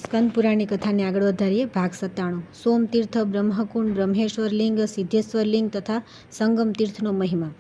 સ્કંદ પુરાણની કથાને આગળ વધારીએ. ભાગ 97. સોમતીર્થ, બ્રહ્મકુંડ, બ્રહ્મેશ્વર લિંગ, સિદ્ધેશ્વર લિંગ તથા સંગમ તીર્થનો મહિમા.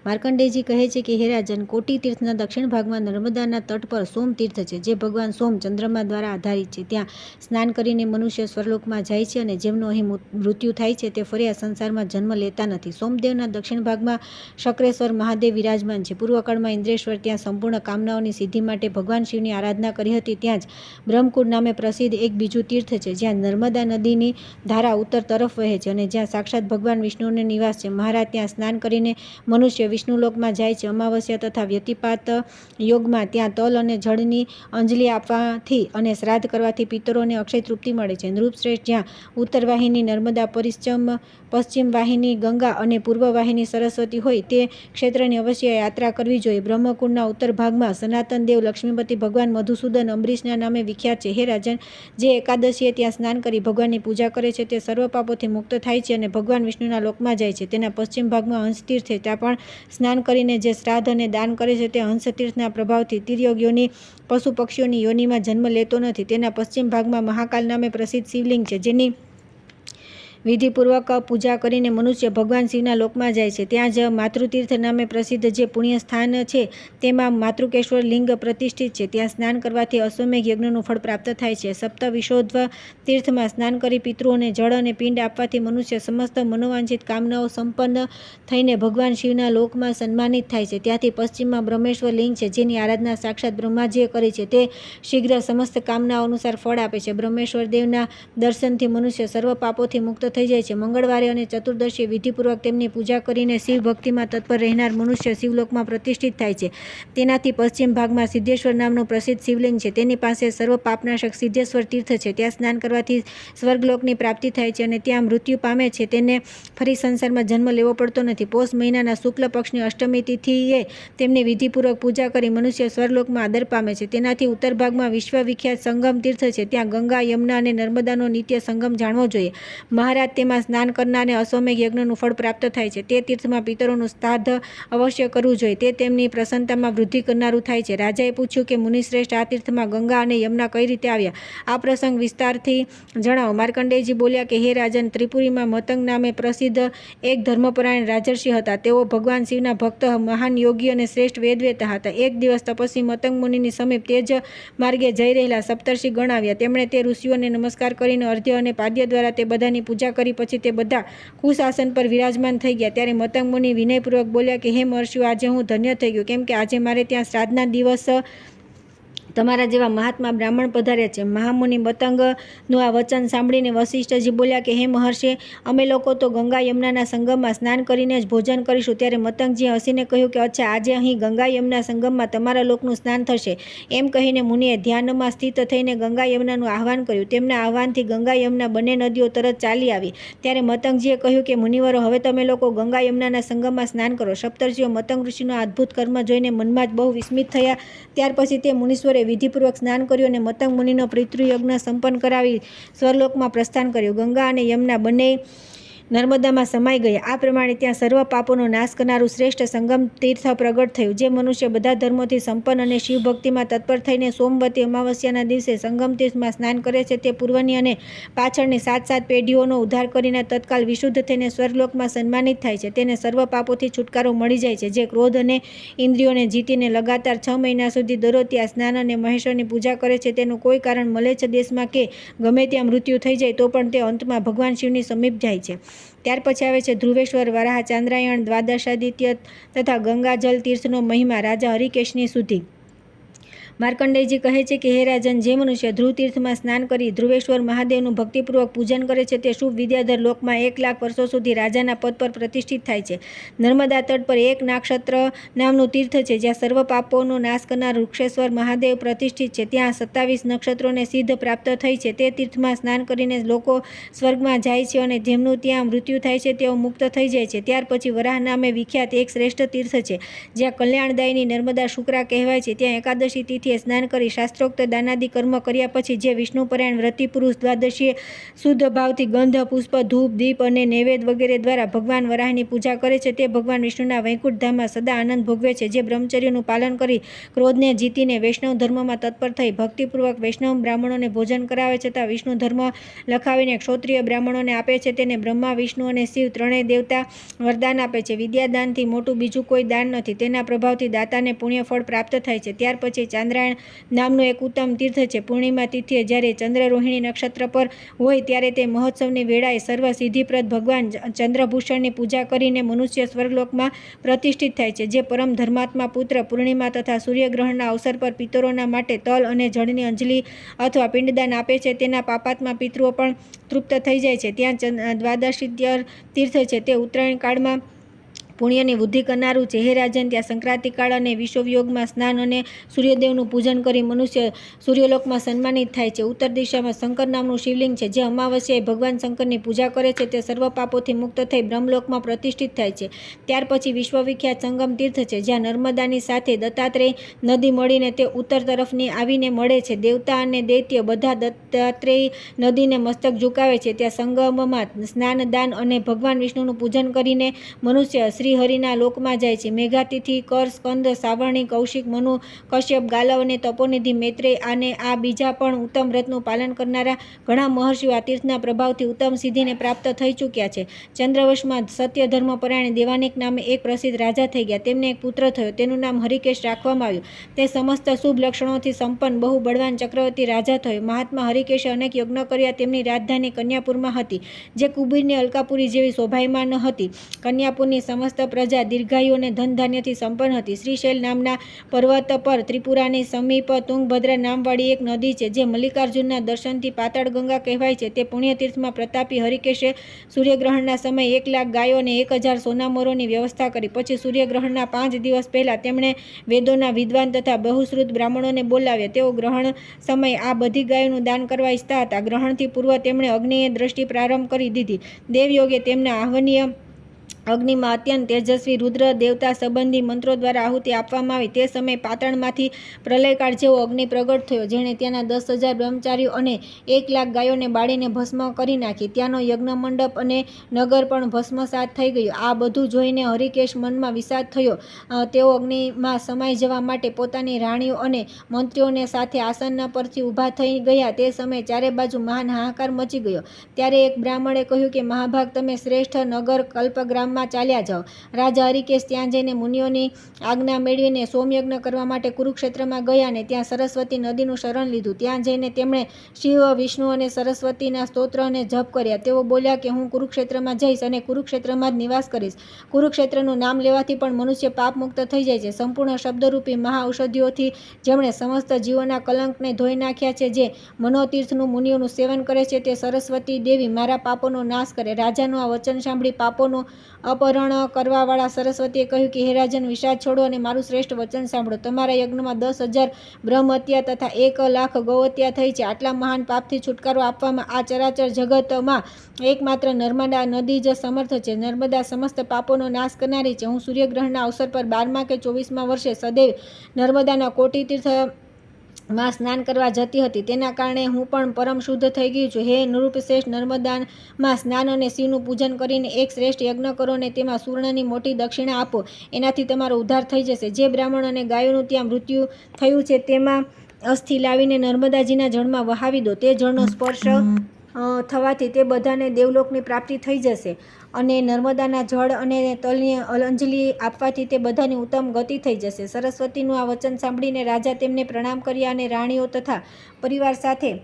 માર્કંડેયજી કહે છે કે હે રાજન, કોટી તીર્થના દક્ષિણ ભાગમાં નર્મદાના તટ પર સોમતીર્થ છે, જે ભગવાન સોમ ચંદ્રમા દ્વારા આધારિત છે. ત્યાં સ્નાન કરીને મનુષ્ય સ્વર્લોકમાં જાય છે અને જેમનું અહીં મૃત્યુ થાય છે તે ફરી આ સંસારમાં જન્મ લેતા નથી. સોમદેવના દક્ષિણ ભાગમાં શક્રેશ્વર મહાદેવ વિરાજમાન છે. પૂર્વકાળમાં ઇન્દ્રેશ્વર ત્યાં સંપૂર્ણ કામનાઓની સિદ્ધિ માટે ભગવાન શિવની આરાધના કરી હતી. ત્યાં જ બ્રહ્મકુંડ નામે પ્રસિદ્ધ એક બીજું તીર્થ છે, જ્યાં નર્મદા નદીની ધારા ઉત્તર તરફ વહે છે અને જ્યાં સાક્ષાત ભગવાન વિષ્ણુનો નિવાસ છે. મહારાજ ત્યાં સ્નાન કરીને મનુષ્ય વિષ્ણુલોકમાં જાય છે. અમાવસ્યા તથા વ્યતિપાત યોગમાં ત્યાં તલ અને જળની અંજલિ આપવાથી અને શ્રાદ્ધ કરવાથી પિતરોને અક્ષય તૃપ્તિ મળે છે. નૃપશ્રેષ્ઠ, જ્યાં ઉત્તર વાહિની નર્મદા, પશ્ચિમ વાહિની ગંગા અને પૂર્વ વાહિની સરસ્વતી હોય તે ક્ષેત્રની અવશ્ય યાત્રા કરવી જોઈએ. બ્રહ્મકુંડના ઉત્તર ભાગમાં સનાતન દેવ, લક્ષ્મીપતિ ભગવાન મધુસૂદન, અંબરીશના નામે વિખ્યાત છે. હે રાજન, જે એકાદશીએ ત્યાં સ્નાન કરી ભગવાનની પૂજા કરે છે તે સર્વ પાપોથી મુક્ત થાય છે અને ભગવાન વિષ્ણુના લોકમાં જાય છે. તેના પશ્ચિમ ભાગમાં હંસતીર્થ છે. ત્યાં પણ સ્નાન કરીને જે શ્રાદ્ધ અને દાન કરે છે તે હંસતીર્થના પ્રભાવથી તિર્યક યોનિ પશુ પક્ષીઓની યોનિમાં જન્મ લેતો નથી. તેના પશ્ચિમ ભાગમાં મહાકાલ નામે પ્રસિદ્ધ શિવલિંગ છે, જેની વિધિપૂર્વક પૂજા કરીને મનુષ્ય ભગવાન શિવના લોકમાં જાય છે. ત્યાં જ માતૃતીર્થ નામે પ્રસિદ્ધ જે પુણ્ય સ્થાન છે તેમાં માતૃકેશ્વર લિંગ પ્રતિષ્ઠિત છે. ત્યાં સ્નાન કરવાથી અશ્વમેઘ યજ્ઞનું ફળ પ્રાપ્ત થાય છે. સપ્ત વિશોધ્વ તીર્થમાં સ્નાન કરી પિતૃઓને જળ અને પિંડ આપવાથી મનુષ્ય સમસ્ત મનોવાંછિત કામનાઓ સંપન્ન થઈને ભગવાન શિવના લોકમાં સન્માનિત થાય છે. ત્યાંથી પશ્ચિમમાં બ્રહ્મેશ્વર લિંગ છે, જેની આરાધના સાક્ષાત બ્રહ્માજીએ કરી છે. તે શીઘ્ર સમસ્ત કામનાઓ અનુસાર ફળ આપે છે. બ્રહ્મેશ્વર દેવના દર્શનથી મનુષ્ય સર્વ પાપોથી મુક્ત થઈ જાય છે. મંગળવારે અને ચતુર્દશીએ વિધિપૂર્વક તેમની પૂજા કરીને શિવ ભક્તિમાં તત્પર રહેનાર મનુષ્ય શિવલોકમાં પ્રતિષ્ઠિત થાય છે. તેનાથી પશ્ચિમ ભાગમાં સિદ્ધેશ્વર નામનું પ્રસિદ્ધ શિવલિંગ છે. તેની પાસે સર્વ પાપનાશક સિદ્ધેશ્વર તીર્થ છે. ત્યાં સ્નાન કરવાથી સ્વર્ગલોકની પ્રાપ્તિ થાય છે અને ત્યાં મૃત્યુ પામે છે. તેને ફરી સંસારમાં જન્મ લેવો પડતો નથી. પોષ મહિનાના શુક્લ પક્ષની અષ્ટમી તિથિએ તેમની વિધિપૂર્વક પૂજા કરી મનુષ્ય સ્વર્ગલોકમાં આદર પામે છે. તેનાથી ઉત્તર ભાગમાં વિશ્વવિખ્યાત સંગમ તીર્થ છે. ત્યાં ગંગા, યમુના અને નર્મદાનો નિત્ય સંગમ જાણવો જોઈએ. મહારાજ તેમાં સ્નાન કરનારને અશ્વમેઘ યજ્ઞનું ફળ પ્રાપ્ત થાય છે. તે તીર્થમાં પિતરોનું શ્રાદ્ધ અવશ્ય કરવું જોઈએ. તે તેમની પ્રસન્નતામાં વૃદ્ધિ કરનારું થાય છે. રાજાએ પૂછ્યું કે મુનિશ્રેષ્ઠ, આ તીર્થમાં ગંગા અને યમુના કઈ રીતે આવ્યા? આ પ્રસંગ વિસ્તારથી જણાવો. માર્કંડેયજી બોલ્યા કે હે રાજન, ત્રિપુરીમાં મતંગ નામે પ્રસિદ્ધ એક ધર્મપરાયણ રાજર્ષિ હતા. તેઓ ભગવાન શિવના ભક્ત, મહાન યોગી અને શ્રેષ્ઠ વેદવેતા હતા. એક દિવસ તપસ્વી મતંગ મુનિની સમીપ તે જ માર્ગે જઈ રહેલા સપ્તર્ષિ ગણ આવ્યા. તેમણે તે ઋષિઓને નમસ્કાર કરીને અર્ધ્ય અને પાદ્ય દ્વારા તે બધાની પૂજા કરી. પછી તે બધા કુશ આસન પર વિરાજમાન થઈ ગયા. ત્યારે મતંગ મુનિ વિનયપૂર્વક બોલ્યા કે હે મહર્ષિઓ, આજે હું ધન્ય થઈ ગયો, કેમ કે આજે મારે ત્યાં શ્રાદ્ધના દિવસ તમારા જેવા મહાત્મા બ્રાહ્મણ પધાર્યા છે. મહામુનિ મતંગનું આ વચન સાંભળીને વસિષ્ઠજી બોલ્યા કે હે મહર્ષિ, અમે લોકો તો ગંગા યમુનાના સંગમમાં સ્નાન કરીને જ ભોજન કરીશું. ત્યારે મતંગજીએ હસીને કહ્યું કે અચ્છા, આજે અહીં ગંગા યમુના સંગમમાં તમારા લોકનું સ્નાન થશે. એમ કહીને મુનિએ ધ્યાનમાં સ્થિત થઈને ગંગા યમુનાનું આહ્વાન કર્યું. તેમના આહ્વાનથી ગંગા યમુના બંને નદીઓ તરત ચાલી આવી. ત્યારે મતંગજીએ કહ્યું કે મુનિવરો, હવે તમે લોકો ગંગા યમુનાના સંગમમાં સ્નાન કરો. સપ્તર્ષિઓ મતંગ ઋષિનો અદ્ભુત કર્મ જોઈને મનમાં જ બહુ વિસ્મિત થયા. ત્યાર પછી તે મુનીશ્વરે વિધિપૂર્વક સ્નાન કર્યું અને મતંગ મુનિનો પિતૃયજ્ઞ સંપન્ન કરાવી સ્વર્લોકમાં પ્રસ્થાન કર્યું. ગંગા અને યમુના બંને નર્મદામાં સમાઈ ગયા. આ પ્રમાણે ત્યાં સર્વ પાપોનો નાશ કરનારું શ્રેષ્ઠ સંગમ તીર્થ પ્રગટ થયું. જે મનુષ્ય બધા ધર્મોથી સંપન્ન અને શિવ ભક્તિમાં તત્પર થઈને સોમવતી અમાવસ્યાના દિવસે સંગમ તીર્થમાં સ્નાન કરે છે, તે પૂર્વની અને પાછળની 7 પેઢીઓનો ઉદ્ધાર કરીને તત્કાલ વિશુદ્ધ થઈને સ્વર્ગલોકમાં સન્માનિત થાય છે. તેને સર્વ પાપોથી છુટકારો મળી જાય છે. જે ક્રોધ અને ઇન્દ્રિયોને જીતીને લગાતાર 6 મહિના સુધી દરરોજ ત્યાં સ્નાન અને મહેશ્વરની પૂજા કરે છે, તેનું કોઈ કારણ મલેચ્છ દેશમાં કે ગમે ત્યાં મૃત્યુ થઈ જાય તો પણ તે અંતમાં ભગવાન શિવની સમીપ જાય છે. ત્યાર પછી આવે છે ધ્રુવેશ્વર, વરાહ, ચાંદ્રાયણ, દ્વાદશાદિત્ય તથા ગંગાજલ તીર્થનો મહિમા. રાજા હરિકેશની સુધી. માર્કંડેયજી કહે છે કે હે રાજન, જે મનુષ્ય ધ્રુવ તીર્થમાં સ્નાન કરી ધ્રુવેશ્વર મહાદેવનું ભક્તિપૂર્વક પૂજન કરે છે તે શુભ વિદ્યાધર લોકમાં 1 લાખ વર્ષો સુધી રાજાના પદ પર પ્રતિષ્ઠિત થાય છે. નર્મદા તટ પર એક નાક્ષત્ર નામનું તીર્થ છે, જ્યાં સર્વ પાપોનો નાશ કરનાર વૃક્ષેશ્વર મહાદેવ પ્રતિષ્ઠિત છે. ત્યાં 27 નક્ષત્રોને સિદ્ધ પ્રાપ્ત થઈ છે. તે તીર્થમાં સ્નાન કરીને લોકો સ્વર્ગમાં જાય છે અને જેમનું ત્યાં મૃત્યુ થાય છે તેઓ મુક્ત થઈ જાય છે. ત્યાર પછી વરાહ નામે વિખ્યાત એક શ્રેષ્ઠ તીર્થ છે, જ્યાં કલ્યાણદાયની નર્મદા શુક્રા કહેવાય છે. ત્યાં એકાદશી તિથિ તિથિએ સ્નાન કરી શાસ્ત્રોક્ત દાનાદિ કર્મ કર્યા પછી જે વિષ્ણુપરાયણ વ્રતી પુરુષ દ્વાદશીએ શુદ્ધ ભાવથી ગંધ, પુષ્પ, ધૂપ, દીપ અને નૈવેદ્ય વગેરે દ્વારા ભગવાન વરાહની પૂજા કરે છે તે ભગવાન વિષ્ણુના વૈકુંઠ ધામમાં સદા આનંદ ભોગવે છે. જે બ્રહ્મચર્યનું પાલન કરી ક્રોધને જીતીને વૈષ્ણવ ધર્મમાં તત્પર થઈ ભક્તિપૂર્વક વૈષ્ણવ બ્રાહ્મણોને ભોજન કરાવે છતાં વિષ્ણુ ધર્મ લખાવીને ક્ષોત્રિય બ્રાહ્મણોને આપે છે તેને બ્રહ્મા, વિષ્ણુ અને શિવ ત્રણેય દેવતા વરદાન આપે છે. વિદ્યાદાનથી મોટું બીજું કોઈ દાન નથી. તેના પ્રભાવથી દાતાને પુણ્ય ફળ પ્રાપ્ત થાય છે. ત્યાર પછી ચાંદ્રાયણ નામનું એક ઉત્તમ તીર્થ છે. પૂર્ણિમા તિથિએ જ્યારે ચંદ્ર રોહિણી નક્ષત્ર પર હોય ત્યારે તે મહોત્સવની વેળાએ સર્વ સિદ્ધિપ્રદ ભગવાન ચંદ્રભૂષણની પૂજા કરીને મનુષ્ય સ્વર્ગલોકમાં પ્રતિષ્ઠિત થાય છે. જે પરમ ધર્માત્મા પુત્ર પૂર્ણિમા તથા સૂર્યગ્રહણના અવસર પર પિતરોના માટે તલ અને જળની અંજલિ અથવા પિંડદાન આપે છે તેના પાપાત્મા પિતૃઓ પણ તૃપ્ત થઈ જાય છે. ત્યાં દ્વાદશીત્યર તીર્થ છે. તે ઉત્તરાયણ કાળમાં પુણ્યની વૃદ્ધિ કરનારું છે. હે રાજન, ત્યાં સંક્રાંતિ કાળ અને વિષુવયોગમાં સ્નાન અને સૂર્યદેવનું પૂજન કરી મનુષ્ય સૂર્યલોકમાં સન્માનિત થાય છે. ઉત્તર દિશામાં શંકર નામનું શિવલિંગ છે. જે અમાવસ્યાએ ભગવાન શંકરની પૂજા કરે છે તે સર્વ પાપોથી મુક્ત થઈ બ્રહ્મલોકમાં પ્રતિષ્ઠિત થાય છે. ત્યાર પછી વિશ્વવિખ્યાત સંગમ તીર્થ છે. જ્યાં નર્મદાની સાથે દત્તાત્રેય નદી મળીને તે ઉત્તર તરફની આવીને મળે છે. દેવતા અને દૈત્ય બધા દત્તાત્રેય નદીને મસ્તક ઝુકાવે છે. ત્યાં સંગમમાં સ્નાન, દાન અને ભગવાન વિષ્ણુનું પૂજન કરીને મનુષ્ય શ્રી હરિના લોકમાં જાય છે. મેઘાતિથિ, કર, સ્કંદ, સાવર્ણી, કૌશિક, મનુ, કશ્યપ, ગાલવ અને તપોનિધિ, મૈત્રેય અને આ બીજા પણ ઉત્તમ વ્રતનું પાલન કરનારા ઘણા મહર્ષિઓ આ તીર્થના પ્રભાવથી ઉત્તમ સિદ્ધિને પ્રાપ્ત થઈ ચૂક્યા છે. ચંદ્રવંશમાં સત્ય ધર્મપરાયણ દેવાનિક નામે એક પ્રસિદ્ધ રાજા થઈ ગયા. તેમને એક પુત્ર થયો. તેનું નામ હરિકેશ રાખવામાં આવ્યું. તે સમસ્ત શુભ લક્ષણોથી સંપન્ન બહુ બળવાન ચક્રવર્તી રાજા થયો. મહાત્મા હરિકેશે અનેક યજ્ઞ કર્યા. તેમની રાજધાની કન્યાપુરમાં હતી, જે કુબીરની અલકાપુરી જેવી શોભાયમાન હતી. કન્યાપુરની સમસ્ત પ્રજા દીર્ઘાયુ અને ધન ધાન્યથી સંપન્ન હતી. શ્રીશૈલ નામના પર્વત પર ત્રિપુરાની સમીપ તુંગભદ્રા નામવાળી એક નદી છે, જે મલ્લિકાર્જુનના દર્શનથી પાતાળ ગંગા કહેવાય છે. તે પુણ્યતીર્થમાં પ્રતાપી હરિકેશે સૂર્યગ્રહણના સમયે 1,00,000 ગાયો અને 1,000 સોનામોરોની વ્યવસ્થા કરી. પછી સૂર્યગ્રહણના 5 દિવસ પહેલા તેમણે વેદોના વિદ્વાન તથા બહુશ્રુત બ્રાહ્મણોને બોલાવ્યા. તેઓ ગ્રહણ સમયે આ બધી ગાયોનું દાન કરવા ઈચ્છતા હતા. ગ્રહણથી પૂર્વ તેમણે અગ્નિએ દ્રષ્ટિ પ્રારંભ કરી દીધી. દેવયોગે તેમના આહ્વનીય અગ્નિમાં અત્યંત તેજસ્વી રુદ્ર દેવતા સંબંધી મંત્રો દ્વારા આહુતિ આપવામાં આવી. તે સમયે પાતાળમાંથી પ્રલયકાળ જેવો અગ્નિ પ્રગટ થયો, જેણે ત્યાંના 10,000 બ્રહ્મચારીઓ અને 1,00,000 ગાયોને બાળીને ભસ્મ કરી નાખી. ત્યાંનો યજ્ઞ મંડપ અને નગર પણ ભસ્મસાત થઈ ગયું. આ બધું જોઈને હરિકેશ મનમાં વિષાદ થયો. તેઓ અગ્નિમાં સમાઈ જવા માટે પોતાની રાણીઓ અને મંત્રીઓને સાથે આસન પરથી ઊભા થઈ ગયા. તે સમયે ચારે બાજુ મહાન હાહાકાર મચી ગયો. ત્યારે એક બ્રાહ્મણે કહ્યું કે મહાભાગ, તમે શ્રેષ્ઠ નગર કલ્પગ્રામમાં ચાલ્યા જાઓ. રાજા હરિકેશ ત્યાં જઈને મુનિઓની આજ્ઞા મેળવીને સોમયજ્ઞ કરવા માટે કુરુક્ષેત્રમાં ગયા અને ત્યાં સરસ્વતી નદીનું શરણ લીધું. ત્યાં જઈને તેમણે શિવ, વિષ્ણુ અને સરસ્વતીના સ્તોત્ર અને જપ કર્યા. તેઓ બોલ્યા કે હું કુરુક્ષેત્રમાં જઈશ અને કુરુક્ષેત્રમાં જ નિવાસ કરીશ. કુરુક્ષેત્રનું નામ લેવાથી પણ મનુષ્ય પાપ મુક્ત થઈ જાય છે. સંપૂર્ણ શબ્દરૂપી મહાઔષધિઓથી જેમણે સમસ્ત જીવોના કલંકને ધોઈ નાખ્યા છે, જે મનોતીર્થનું મુનિઓનું સેવન કરે છે, તે સરસ્વતી દેવી મારા પાપોનો નાશ કરે. રાજાનું આ વચન સાંભળી પાપોનું અપહરણ કરવાવાળા સરસ્વતીએ કહ્યું કે હે રાજન, વિષાદ છોડો અને મારું શ્રેષ્ઠ વચન સાંભળો. તમારા યજ્ઞમાં 10,000 બ્રહ્મહત્યા તથા 1,00,000 ગૌહત્યા થઈ છે. આટલા મહાન પાપથી છુટકારો આપવામાં આ ચરાચર જગતમાં એકમાત્ર નર્મદા નદી જ સમર્થ છે. નર્મદા સમસ્ત પાપોનો નાશ કરનારી છે. હું સૂર્યગ્રહણના અવસર પર 12મા કે 24મા વર્ષે સદૈવ નર્મદાના કોટી તીર્થમાં સ્નાન કરવા જતી હતી. તેના કારણે હું પણ પરમ શુદ્ધ થઈ ગયું છું. હે નૃપશ્રેષ્ઠ, નર્મદામાં સ્નાન અને શિવનું પૂજન કરીને એક શ્રેષ્ઠ યજ્ઞ કરો અને તેમાં સુવર્ણની મોટી દક્ષિણા આપો. એનાથી તમારો ઉદ્ધાર થઈ જશે. જે બ્રાહ્મણ અને ગાયોનું ત્યાં મૃત્યુ થયું છે તેમાં અસ્થિ લાવીને નર્મદાજીના જળમાં વહાવી દો. તે જળનો સ્પર્શ થવાથી તે બધાને દેવલોકની પ્રાપ્તિ થઈ જશે અને નર્મદાના જળ અને તલની અંજલિ આપવાથી તે બધાની ઉત્તમ ગતિ થઈ જશે. સરસ્વતીનું આ વચન સાંભળીને રાજા તેમને પ્રણામ કર્યા અને રાણીઓ તથા પરિવાર સાથે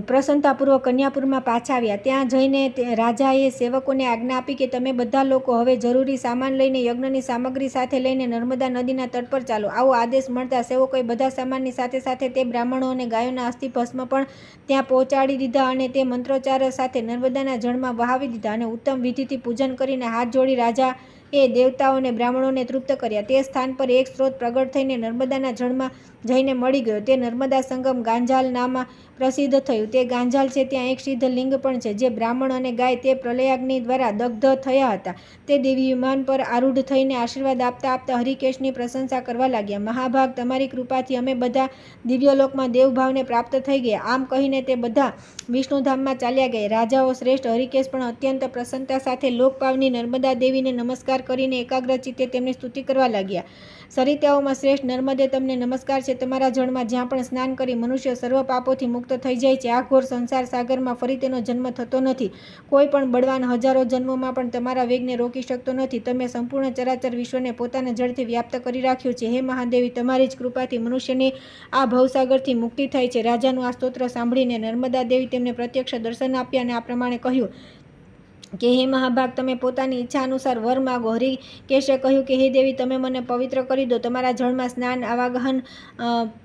પ્રસન્નતાપૂર્વક કન્યાપુરમાં પાછા આવ્યા. ત્યાં જઈને રાજાએ સેવકોને આજ્ઞા આપી કે તમે બધા લોકો હવે જરૂરી સામાન લઈને યજ્ઞની સામગ્રી સાથે લઈને નર્મદા નદીના તટ પર ચાલો. આવો આદેશ મળતા સેવકોએ બધા સામાનની સાથે સાથે તે બ્રાહ્મણો અને ગાયોના અસ્થિ ભસ્મ પણ ત્યાં પહોંચાડી દીધા અને તે મંત્રોચ્ચાર સાથે નર્મદાના જળમાં વહાવી દીધા અને ઉત્તમ વિધિથી પૂજન કરીને હાથ જોડી રાજા એ દેવતાઓને બ્રાહ્મણોને તૃપ્ત કર્યા. તે સ્થાન પર એક સ્ત્રોત પ્રગટ થઈને નર્મદાના જળમાં જઈને મળી ગયો. તે નર્મદા સંગમ ગાંજાલ નામમાં પ્રસિદ્ધ થયું. તે ગાંજાલ છે ત્યાં એક સિદ્ધ લિંગ પણ છે, જે બ્રાહ્મણ અને ગાય તે પ્રલયાગ્નિ દ્વારા દગ્ધ થયા હતા. તે દિવ્ય વિમાન પર આરૂઢ થઈને આશીર્વાદ આપતા આપતા હરિકેશની પ્રશંસા કરવા લાગ્યા. મહાભાગ, તમારી કૃપાથી અમે બધા દિવ્યલોકમાં દેવભાવને પ્રાપ્ત થઈ ગયા. આમ કહીને તે બધા વિષ્ણુધામમાં ચાલ્યા ગયા. રાજાઓ શ્રેષ્ઠ હરિકેશ પણ અત્યંત પ્રસન્નતા સાથે લોકપાવની નર્મદા દેવીને નમસ્કાર કરીને એકાગ્ર ચિત્તે તેમની સ્તુતિ કરવા લાગ્યા. સરિતાઓમાં શ્રેષ્ઠ નર્મદે, તમને નમસ્કાર છે. તમારા જળમાં જ્યાં પણ સ્નાન કરી મનુષ્ય સર્વ પાપોથી મુક્ત થઈ જાય છે. આ ઘોર સંસાર સાગરમાં ફરી તેનો જન્મ થતો નથી. કોઈ પણ બળવાન હજારો જન્મોમાં પણ તમારા વેગને રોકી શકતો નથી. તમે સંપૂર્ણ ચરાચર વિશ્વને પોતાના જળથી વ્યાપ્ત કરી રાખ્યું છે. હે મહાદેવી, તમારી જ કૃપાથી મનુષ્યની આ ભવસાગરથી મુક્તિ થાય છે. રાજાનું આ સ્તોત્ર સાંભળીને નર્મદા દેવી તેમને પ્રત્યક્ષ દર્શન આપ્યા અને આ પ્રમાણે કહ્યું કે હે મહાભાગ, તમે પોતાની ઈચ્છા અનુસાર વર માગો. હરિકેશે કહ્યું કે હે દેવી, તમે મને પવિત્ર કરી દો. તમારા જળમાં સ્નાન, આવાગહન,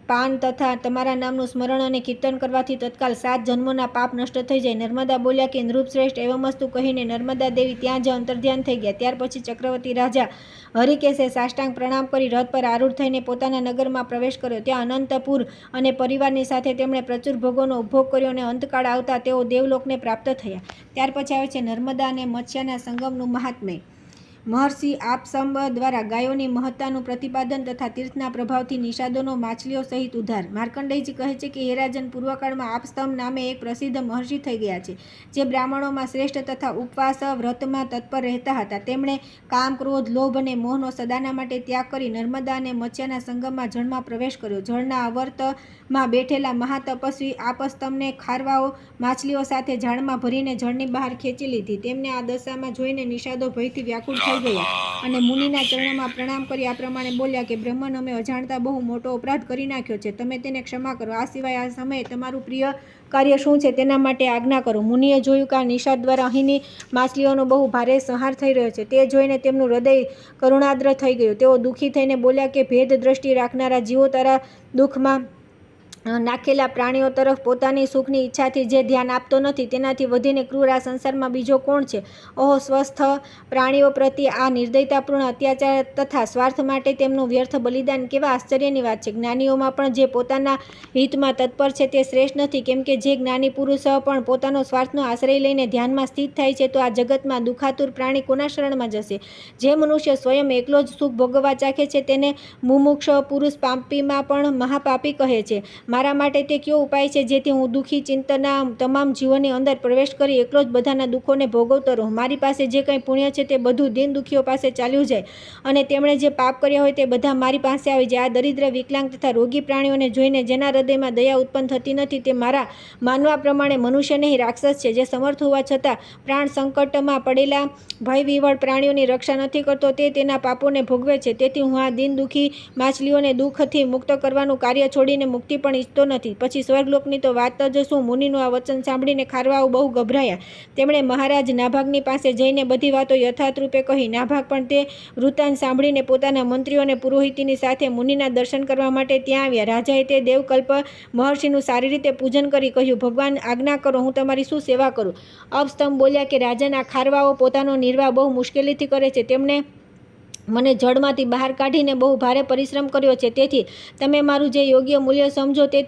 પાન તથા તમારા નામનું સ્મરણ અને કીર્તન કરવાથી તત્કાલ 7 જન્મોના પાપ નષ્ટ થઈ જાય. નર્મદા બોલ્યા કે નૃપશ્રેષ્ઠ એવમસ્તુ કહીને નર્મદા દેવી ત્યાં જ અંતર્ધ્યાન થઈ ગયા. ત્યાર પછી ચક્રવર્તી રાજા હરિકેશે સાષ્ટાંગ પ્રણામ કરી રથ પર આરૂઢ થઈને પોતાના નગરમાં પ્રવેશ કર્યો. ત્યાં અનંતપુર અને પરિવારની સાથે તેમણે પ્રચુર ભોગોનો ઉપભોગ કર્યો અને અંતકાળ આવતા તેઓ દેવલોકને પ્રાપ્ત થયા. ત્યાર પછી આવે છે નર્મદા અને મત્સ્યના સંગમનું મહાત્મ્ય. મહર્ષિ આપસ્તંભ દ્વારા ગાયોની મહત્તાનું પ્રતિપાદન તથા તીર્થના પ્રભાવથી નિષાદોનો માછલીઓ સહિત ઉદ્ધાર. માર્કંડેયજી કહે છે કે હે રાજન, પૂર્વકાળમાં આપસ્તંભ નામે એક પ્રસિદ્ધ મહર્ષિ થઈ ગયા છે, જે બ્રાહ્મણોમાં શ્રેષ્ઠ તથા ઉપવાસ વ્રતમાં તત્પર રહેતા હતા. તેમણે કામ, ક્રોધ, લોભ અને મોહનો સદાના માટે ત્યાગ કરી નર્મદા અને મત્સ્યના સંગમમાં જળમાં પ્રવેશ કર્યો. જળના આવર્તમાં બેઠેલા મહાતપસ્વી આપસ્તંભને ખારવાઓ માછલીઓ સાથે જાળમાં ભરીને જળની બહાર ખેંચી લીધી. તેમને આ દશામાં જોઈને નિષાદો ભયથી વ્યાકુળ થઈ ગયા અને મુનિના ચરણોમાં પ્રણામ કરી આ પ્રમાણે બોલ્યા કે બ્રહ્મન, અમે અજાણતા બહુ મોટો અપરાધ કરી નાખ્યો છે. તમે તેને ક્ષમા કરો. આ સિવાય આ સમયે તમારું પ્રિય કાર્ય શું છે તેના માટે આજ્ઞા કરો. મુનિએ જોયું કે આ નિષાદ દ્વારા અહીંની માછલીઓનો બહુ ભારે સંહાર થઈ રહ્યો છે. તે જોઈને તેમનું હૃદય કરુણાદ્ર થઈ ગયું. તેઓ દુઃખી થઈને બોલ્યા કે ભેદ દ્રષ્ટિ રાખનારા જીવો, તારા દુઃખમાં નાખેલા પ્રાણીઓ તરફ પોતાની સુખની ઈચ્છાથી જે ધ્યાન આપતો નથી, તેનાથી વધીને ક્રૂર આ સંસારમાં બીજો કોણ છે? ઓહો, સ્વસ્થ પ્રાણીઓ પ્રત્યે આ નિર્દયતાપૂર્ણ અત્યાચાર તથા સ્વાર્થ માટે તેમનું વ્યર્થ બલિદાન કેવા આશ્ચર્યની વાત છે. જ્ઞાનીઓમાં પણ જે પોતાના હિતમાં તત્પર છે તે શ્રેષ્ઠ નથી, કેમ કે જે જ્ઞાની પુરુષ પણ પોતાનો સ્વાર્થનો આશ્રય લઈને ધ્યાનમાં સ્થિત થાય છે, તો આ જગતમાં દુઃખાતુર પ્રાણી કોના શરણમાં જશે? જે મનુષ્ય સ્વયં એકલો જ સુખ ભોગવવા ચાખે છે, તેને મુમુક્ષ પુરુષ પાપીમાં પણ મહાપાપી કહે છે. મારા માટે તે કયો ઉપાય છે જેથી હું દુઃખી ચિંતના તમામ જીવોની અંદર પ્રવેશ કરી એકલો જ બધાના દુઃખોને ભોગવતો રહું? મારી પાસે જે કંઈ પુણ્ય છે તે બધું દીન દુઃખીઓ પાસે ચાલ્યું જાય અને તેમણે જે પાપ કર્યા હોય તે બધા મારી પાસે આવી જાય. આ દરિદ્ર, વિકલાંગ તથા રોગી પ્રાણીઓને જોઈને જેના હૃદયમાં દયા ઉત્પન્ન થતી નથી, તે મારા માનવા પ્રમાણે મનુષ્ય નહીં, રાક્ષસ છે. જે સમર્થ હોવા છતાં પ્રાણ સંકટમાં પડેલા ભય વિવળ પ્રાણીઓની રક્ષા નથી કરતો, તે તેના પાપોને ભોગવે છે. તેથી હું આ દીન દુઃખી માછલીઓને દુઃખથી મુક્ત કરવાનું કાર્ય છોડીને મુક્તિ પણ ઈચ્છતો નથી. પછી સ્વર્ગલોકની તો વાત જ શું! મુનિનું આ વચન સાંભળીને ખારવાઓ બહુ ગભરાયા. તેમણે મહારાજ નાભાગની પાસે જઈને બધી વાતો યથાર્થ રૂપે કહી. નાભાગ પણ તે વૃત્તાંત સાંભળીને પોતાના મંત્રીઓ અને પુરોહિતની સાથે મુનિના દર્શન કરવા માટે ત્યાં આવ્યા. રાજાએ તે દેવકલ્પ મહર્ષિનું સારી રીતે પૂજન કરી કહ્યું, ભગવાન, આજ્ઞા કરો, હું તમારી શું સેવા કરું? આપસ્તંભ બોલ્યા કે રાજન, આ ખારવાઓ પોતાનો નિર્વાહ બહુ મુશ્કેલીથી કરે છે. તેમણે મને જળમાંથી બહાર કાઢીને બહુ ભારે પરિશ્રમ કર્યો છે. તેથી તમે મારું જે યોગ્ય મૂલ્ય સમજો તે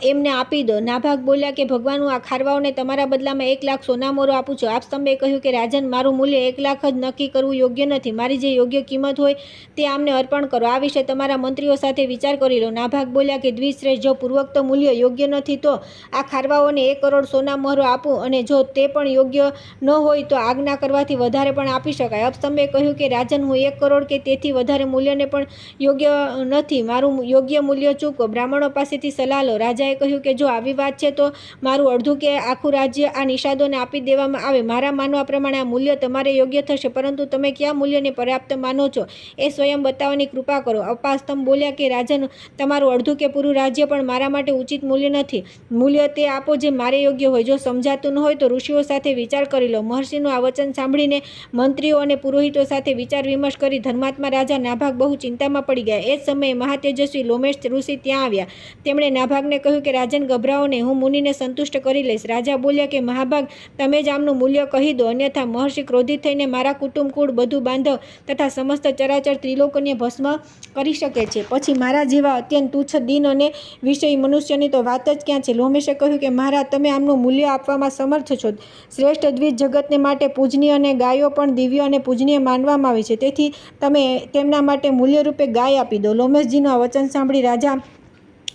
એમને આપી દો. નાભાગ બોલ્યા કે ભગવાન, હું આ ખારવાઓને તમારા બદલામાં 1 લાખ સોના મોરો આપું છું. આપસ્તંભે કહ્યું કે રાજન, મારું મૂલ્ય 1 લાખ જ નક્કી કરવું યોગ્ય નથી. મારી જે યોગ્ય કિંમત હોય તે આમને અર્પણ કરો. આ વિશે તમારા મંત્રીઓ સાથે વિચાર કરી લો. નાભાગ બોલ્યા કે દ્વિશ્રેષ્ઠ, જો પૂર્વોક્ત મૂલ્ય યોગ્ય નથી તો આ ખારવાઓને 1 કરોડ સોના મોહરો આપું, અને જો તે પણ યોગ્ય ન હોય તો આજ્ઞા કરવાથી વધારે પણ આપી શકાય. આપસ્તંભે કહ્યું કે રાજન, હું 1 કરોડ કે તેથી વધારે મૂલ્યને પણ યોગ્ય નથી. મારું યોગ્ય મૂલ્ય ચૂકવો. બ્રાહ્મણો પાસેથી સલાહ લો. રાજાએ કહ્યું કે જો આવી વાત છે તો મારું અડધું કે આખું રાજ્ય આ નિષાદોને આપી દેવામાં આવે. મારા માનવા પ્રમાણે આ મૂલ્ય તમારે યોગ્ય થશે, પરંતુ તમે કયા મૂલ્યને પર્યાપ્ત માનો છો એ સ્વયં બતાવવાની કૃપા કરો. આપસ્તંભ બોલ્યા કે રાજન, તમારું અડધું કે પૂરું રાજ્ય પણ મારા માટે ઉચિત મૂલ્ય નથી. મૂલ્ય તે આપો જે મારે યોગ્ય હોય. જો સમજાતું ન હોય તો ઋષિઓ સાથે વિચાર કરી લો. મહર્ષિનું આ વચન સાંભળીને મંત્રીઓ અને પુરોહિતો સાથે વિચાર વિમર્શ સ્પષ્ટ કરી ધર્માત્મા રાજા નાભાગ બહુ ચિંતામાં પડી ગયા. એ જ સમયે મહાતેજસ્વી લોમેશ ઋષિ ત્યાં આવ્યા. તેમણે નાભાગને કહ્યું કે રાજન, ગભરાઓ નહીં, હું મુનિને સંતુષ્ટ કરી લઈશ. રાજા બોલ્યા કે મહાભાગ, તમે જ આમનું મૂલ્ય કહી દો, અન્યથા મહર્ષિ ક્રોધિત થઈને મારા કુટુંબ, કુળ, બધું બાંધવ તથા સમસ્ત ચરાચર ત્રિલોકને ભસ્મ કરી શકે છે. પછી મારા જેવા અત્યંત તુચ્છ, દીન અને વિષયી મનુષ્યની તો વાત જ ક્યાં છે. લોમેશે કહ્યું કે મહારાજ, તમે આમનું મૂલ્ય આપવામાં સમર્થ છો. શ્રેષ્ઠ દ્વિજ જગતને માટે પૂજનીય અને ગાયો પણ દિવ્ય અને પૂજનીય માનવામાં આવે છે. તેથી તમે તેમના માટે મૂલ્યરૂપે ગાય આપી દો. લોમેશજીનું આ વચન સાંભળી રાજા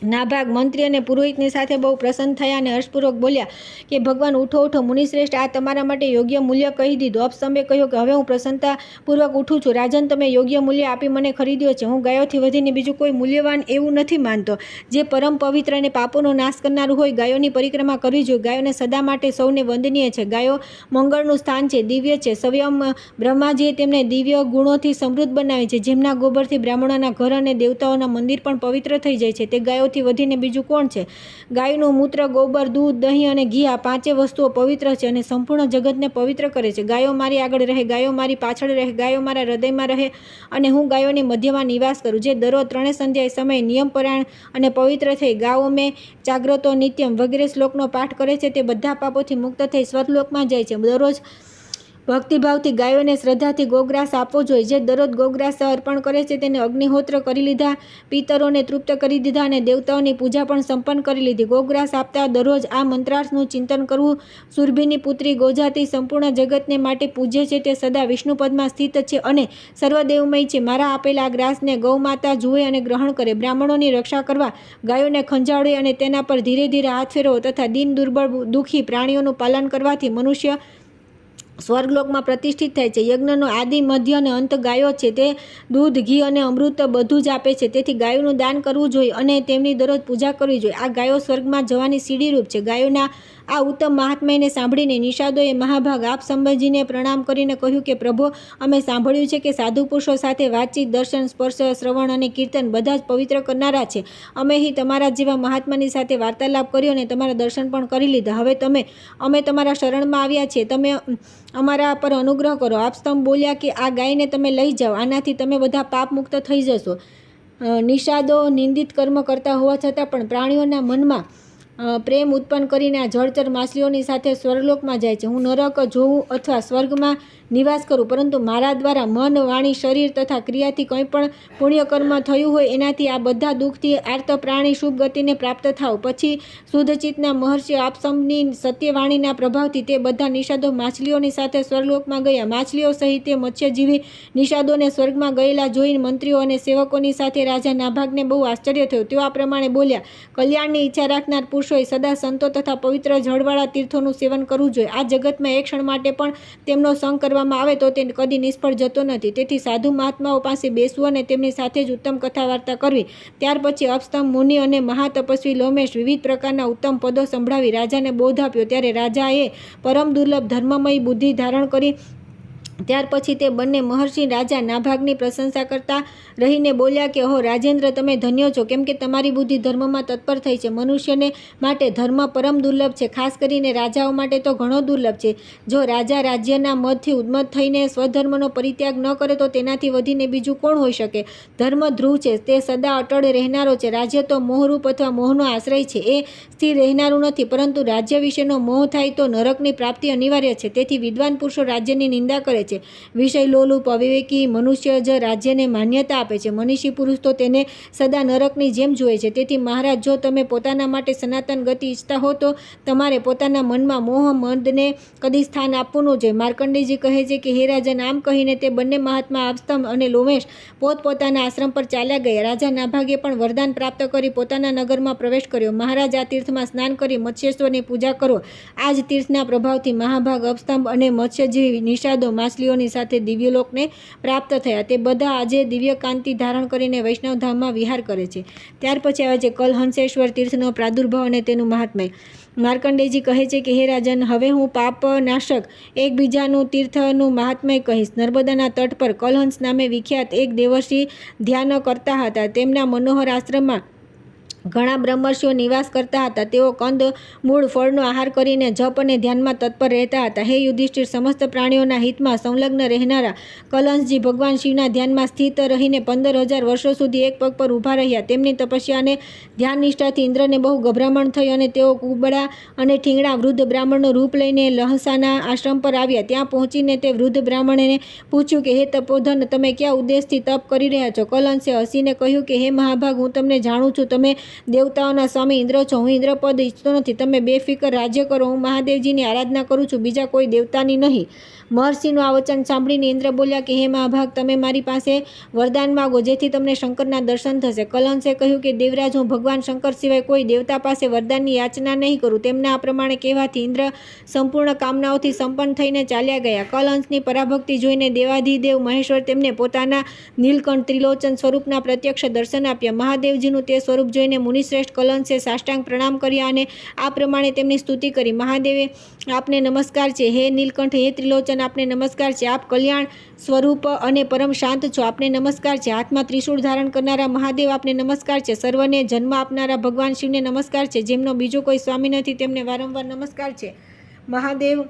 નાભાગ મંત્રી અને પુરોહિતની સાથે બહુ પ્રસન્ન થયા અને હર્ષપૂર્વક બોલ્યા કે ભગવાન, ઉઠો ઉઠો મુનિશ્રેષ્ઠ, આ તમારા માટે યોગ્ય મૂલ્ય કહી દીધું. અપસ્તંભે કહ્યું કે હવે હું પ્રસન્નતાપૂર્વક ઉઠું છું. રાજન, તમે યોગ્ય મૂલ્ય આપી મને ખરીદ્યો છે. હું ગાયોથી વધીને બીજું કોઈ મૂલ્યવાન એવું નથી માનતો. જે પરમ પવિત્ર અને પાપોનો નાશ કરનારું હોય, ગાયોની પરિક્રમા કરવી જોઈએ. ગાયોને સદા માટે સૌને વંદનીય છે. ગાયો મંગળનું સ્થાન છે, દિવ્ય છે. સ્વયં બ્રહ્માજીએ તેમને દિવ્ય ગુણોથી સમૃદ્ધ બનાવી છે. જેમના ગોબરથી બ્રાહ્મણોના ઘર અને દેવતાઓના મંદિર પણ પવિત્ર થઈ જાય છે. તે ગાયોથી વધીને બીજું કોણ છે? ગાયનું મૂત્ર, ગોબર, દૂધ, દહીં અને ઘી, આ પાંચે વસ્તુઓ પવિત્ર છે અને સંપૂર્ણ જગતને પવિત્ર કરે છે. ગાયો મારી આગળ રહે, ગાયો મારી પાછળ રહે, ગાયો મારા હૃદયમાં રહે અને હું ગાયોની મધ્યમાં નિવાસ કરું. જે દરરોજ 3 સંધ્યાએ સમયે નિયમપરાયણ અને પવિત્ર થઈ ગાઓ મેં જાગ્રતો નિત્યમ વગેરે શ્લોકનો પાઠ કરે છે, તે બધા પાપોથી મુક્ત થઈ સ્વર્ગલોકમાં જાય છે. દરરોજ ભક્તિભાવથી ગાયોને શ્રદ્ધાથી ગોગ્રાસ આપવો જોઈએ. જે દરરોજ ગોગ્રાસ અર્પણ કરે છે તેને અગ્નિહોત્ર કરી લીધા, પિતરોને તૃપ્ત કરી દીધા અને દેવતાઓની પૂજા પણ સંપન્ન કરી લીધી. ગોગ્રાસ આપતા દરરોજ આ મંત્રાર્થનું ચિંતન કરવું. સુરભીની પુત્રી ગોજાતિ સંપૂર્ણ જગતને માટે પૂજ્ય છે. તે સદા વિષ્ણુપદમાં સ્થિત છે અને સર્વદેવમય છે. મારા આપેલા ગ્રાસને ગૌમાતા જુએ અને ગ્રહણ કરે. બ્રાહ્મણોની રક્ષા કરવા ગાયોને ખંજાળે અને તેના પર ધીરે ધીરે હાથ ફેરવો તથા દીન, દુર્બળ, દુઃખી પ્રાણીઓનું પાલન કરવાથી મનુષ્ય સ્વર્ગલોકમાં પ્રતિષ્ઠિત થાય છે. યજ્ઞનો આદિ, મધ્ય અને અંત ગાયો છે. તે દૂધ, ઘી અને અમૃત બધું જ આપે છે. તેથી ગાયોનું દાન કરવું જોઈએ અને તેમની દરરોજ પૂજા કરવી જોઈએ. આ ગાયો સ્વર્ગમાં જવાની સીડીરૂપ છે. ગાયોના આ ઉત્તમ મહાત્મ્યને સાંભળીને નિષાદોએ મહાભાગ આપસંભજીને પ્રણામ કરીને કહ્યું કે પ્રભો, અમે સાંભળ્યું છે કે સાધુ પુરુષો સાથે વાતચીત, દર્શન, સ્પર્શ, શ્રવણ અને કીર્તન બધા જ પવિત્ર કરનારા છે. અમે અહીં તમારા જેવા મહાત્માની સાથે વાર્તાલાપ કર્યો અને તમારા દર્શન પણ કરી લીધા. હવે અમે તમારા શરણમાં આવ્યા છીએ. તમે અમારા પર અનુગ્રહ કરો. આપસ્તંભ બોલ્યા કે આ ગાયને તમે લઈ જાઓ. આનાથી તમે બધા પાપ મુક્ત થઈ જશો. નિષાદો નિંદિત કર્મ કરતા હોવા છતાં પણ પ્રાણીઓના મનમાં પ્રેમ ઉત્પન્ન કરીને આ જળચર માછલીઓની સાથે સ્વર્ગલોકમાં જાય છે. હું નરક જોઉં અથવા સ્વર્ગમાં નિવાસ કરું, પરંતુ મારા દ્વારા મન, વાણી, શરીર તથા ક્રિયાથી કંઈ પણ પુણ્યકર્મ થયું હોય એનાથી આ બધા દુઃખથી આર્ત પ્રાણી શુભ ગતિને પ્રાપ્ત થાવ. પછી શુદ્ધચિત્તના મહર્ષિ આપસંભની સત્યવાણીના પ્રભાવથી તે બધા નિષાદો માછલીઓની સાથે સ્વર્ગલોકમાં ગયા. માછલીઓ સહિત તે મત્સ્યજીવી નિષાદોને સ્વર્ગમાં ગયેલા જોઈને મંત્રીઓ અને સેવકોની સાથે રાજા નાભાગને બહુ આશ્ચર્ય થયું. તેઓ આ પ્રમાણે બોલ્યા, કલ્યાણની ઈચ્છા રાખનાર પુરુષોએ સદા સંતો તથા પવિત્ર જળવાળા તીર્થોનું સેવન કરવું જોઈએ. આ જગતમાં એક ક્ષણ માટે પણ તેમનો સંગ કરવામાં આવે તો તે કદી નિષ્ફળ જતો નથી. તેથી સાધુ મહાત્માઓ પાસે બેસવું અને તેમની સાથે જ ઉત્તમ કથા વાર્તા કરવી. ત્યાર પછી અપસ્તંભ મુનિ અને મહાતપસ્વી લોમેશ વિવિધ પ્રકારના ઉત્તમ પદો સંભળાવી રાજાને બોધ આપ્યો. ત્યારે રાજાએ પરમ દુર્લભ ધર્મમય બુદ્ધિ ધારણ કરી. ત્યાર પછી તે બંને મહર્ષિ રાજા નાભાગની પ્રશંસા કરતા રહીને બોલ્યા કે ઓહો રાજેન્દ્ર, તમે ધન્ય છો, કેમ કે તમારી બુદ્ધિ ધર્મમાં તત્પર થઈ છે. મનુષ્યને માટે ધર્મ પરમ દુર્લભ છે. ખાસ કરીને રાજાઓ માટે તો ઘણો દુર્લભ છે. જો રાજા રાજ્યના મદથી ઉન્મત્ત થઈને સ્વધર્મનો પરિત્યાગ ન કરે તો તેનાથી વધીને બીજું કોણ હોઈ શકે? ધર્મ ધ્રુવ છે, તે સદા અટળ રહેનારો છે. રાજ્ય તો મોહરૂપ અથવા મોહનો આશ્રય છે, એ સ્થિર રહેનારું નથી. પરંતુ રાજ્ય વિશેનો મોહ થાય તો નરકની પ્રાપ્તિ અનિવાર્ય છે. તેથી વિદ્વાન પુરુષો રાજ્યની નિંદા કરે છે. વિષય લોલુપ અવિવેકી મનુષ્ય જ રાજ્યને માન્યતા આપે છે. મનીષી પુરુષ તો તેને સદા નરકની જેમ જુએ છે. તેથી મહારાજ, જો તમે પોતાના માટે સનાતન ગતિ ઈચ્છતા હો તો તમારે પોતાના મનમાં મોહ મદને કદી સ્થાન આપવું ન જોઈએ. માર્કંડેયજી કહે છે કે હે રાજન, આમ કહીને તે બંને મહાત્મા આપસ્તંભ અને લોમેશ પોતપોતાના આશ્રમ પર ચાલ્યા ગયા. રાજા નાભાગે પણ વરદાન પ્રાપ્ત કરી પોતાના નગરમાં પ્રવેશ કર્યો. મહારાજ, આ તીર્થમાં સ્નાન કરી મત્સ્યેશ્વરની પૂજા કરો. આ જ તીર્થના પ્રભાવથી મહાભાગ, અપસ્તંભ અને મત્સ્યજીવી નિષાદો માછલીઓની સાથે દિવ્યલોકને પ્રાપ્ત થયા. તે બધા આજે દિવ્ય કાંતિ ધારણ કરીને વૈષ્ણવધામમાં વિહાર કરે છે. ત્યાર પછી આવે છે કલહંસેશ્વર તીર્થનો પ્રાદુર્ભાવ અને તેનું મહાત્મ્ય. માર્કંડેયજી કહે છે કે હે રાજન, હવે હું પાપનાશક એકબીજાનું તીર્થનું મહાત્મ્ય કહીશ. નર્મદાના તટ પર કલહંસ નામે વિખ્યાત એક દેવર્ષિ ધ્યાન કરતા હતા. તેમના મનોહર આશ્રમમાં ઘણા બ્રહ્મર્ષિઓ નિવાસ કરતા હતા. તેઓ કંદ મૂળ ફળનો આહાર કરીને જપ અને ધ્યાનમાં તત્પર રહેતા હતા. હે યુધિષ્ઠિર, સમસ્ત પ્રાણીઓના હિતમાં સંલગ્ન રહેનારા કલંસજી ભગવાન શિવના ધ્યાનમાં સ્થિત રહીને 15,000 વર્ષો સુધી એક પગ પર ઊભા રહ્યા. તેમની તપસ્યા અને ધ્યાન નિષ્ઠાથી ઇન્દ્રને બહુ ગભરામણ થઈ અને તેઓ કુબડા અને ઠીંગણા વૃદ્ધ બ્રાહ્મણનું રૂપ લઈને લહસાના આશ્રમ પર આવ્યા. ત્યાં પહોંચીને તે વૃદ્ધ બ્રાહ્મણે પૂછ્યું કે હે તપોધન, તમે કયા ઉદ્દેશથી તપ કરી રહ્યા છો? કલંસે હસીને કહ્યું કે હે મહાભાગ, હું તમને જાણું છું. તમે દેવતાઓના સ્વામી ઇન્દ્ર છો. હું ઇન્દ્રપદ ઈચ્છતો નથી. તમે બેફિકર રાજ્ય કરો. હું મહાદેવજીની આરાધના કરું છું, બીજા કોઈ દેવતાની નહીં. મહર્ષિનું આ વચન સાંભળીને ઇન્દ્ર બોલ્યા કે હે મહાભાગ, તમે મારી પાસે વરદાન માગો જેથી તમને શંકરના દર્શન થશે. કલંસે કહ્યું કે દેવરાજ, હું ભગવાન શંકર સિવાય કોઈ દેવતા પાસે વરદાનની યાચના નહીં કરું. તેમના આ પ્રમાણે કહેવાથી ઇન્દ્ર સંપૂર્ણ કામનાઓથી સંપન્ન થઈને ચાલ્યા ગયા. કલંસની પરાભક્તિ જોઈને દેવાધિદેવ મહેશ્વર તેમને પોતાના નીલકંઠ ત્રિલોચન સ્વરૂપના પ્રત્યક્ષ દર્શન આપ્યા. મહાદેવજીનું તે સ્વરૂપ જોઈને મુનિશ્રેષ્ઠ કલંસે સાષ્ટાંગ પ્રણામ કર્યા અને આ પ્રમાણે તેમની સ્તુતિ કરી. મહાદેવે, આપને નમસ્કાર છે. હે નીલકંઠ, હે ત્રિલોચન, આપને નમસ્કાર છે. આપ કલ્યાણ સ્વરૂપ અને પરમ શાંત છો. આપને નમસ્કાર છે. હાથમાં ત્રિશૂળ ધારણ કરનારા મહાદેવ, આપને નમસ્કાર છે. સર્વને જન્મ આપનારા ભગવાન શિવને નમસ્કાર છે. જેમનો બીજો કોઈ સ્વામી નથી, તેમને વારંવાર નમસ્કાર છે. મહાદેવ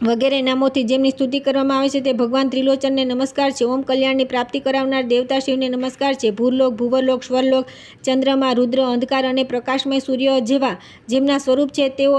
વગેરે નામોથી જેમની સ્તુતિ કરવામાં આવે છે તે ભગવાન ત્રિલોચનને નમસ્કાર છે. ઓમ કલ્યાણની પ્રાપ્તિ કરાવનાર દેવતા શિવને નમસ્કાર છે. ભૂરલોક, ભુવરલોક, સ્વરલોક, ચંદ્રમા, રુદ્ર, અંધકાર અને પ્રકાશમય સૂર્ય જેવા જેમના સ્વરૂપ છે તેઓ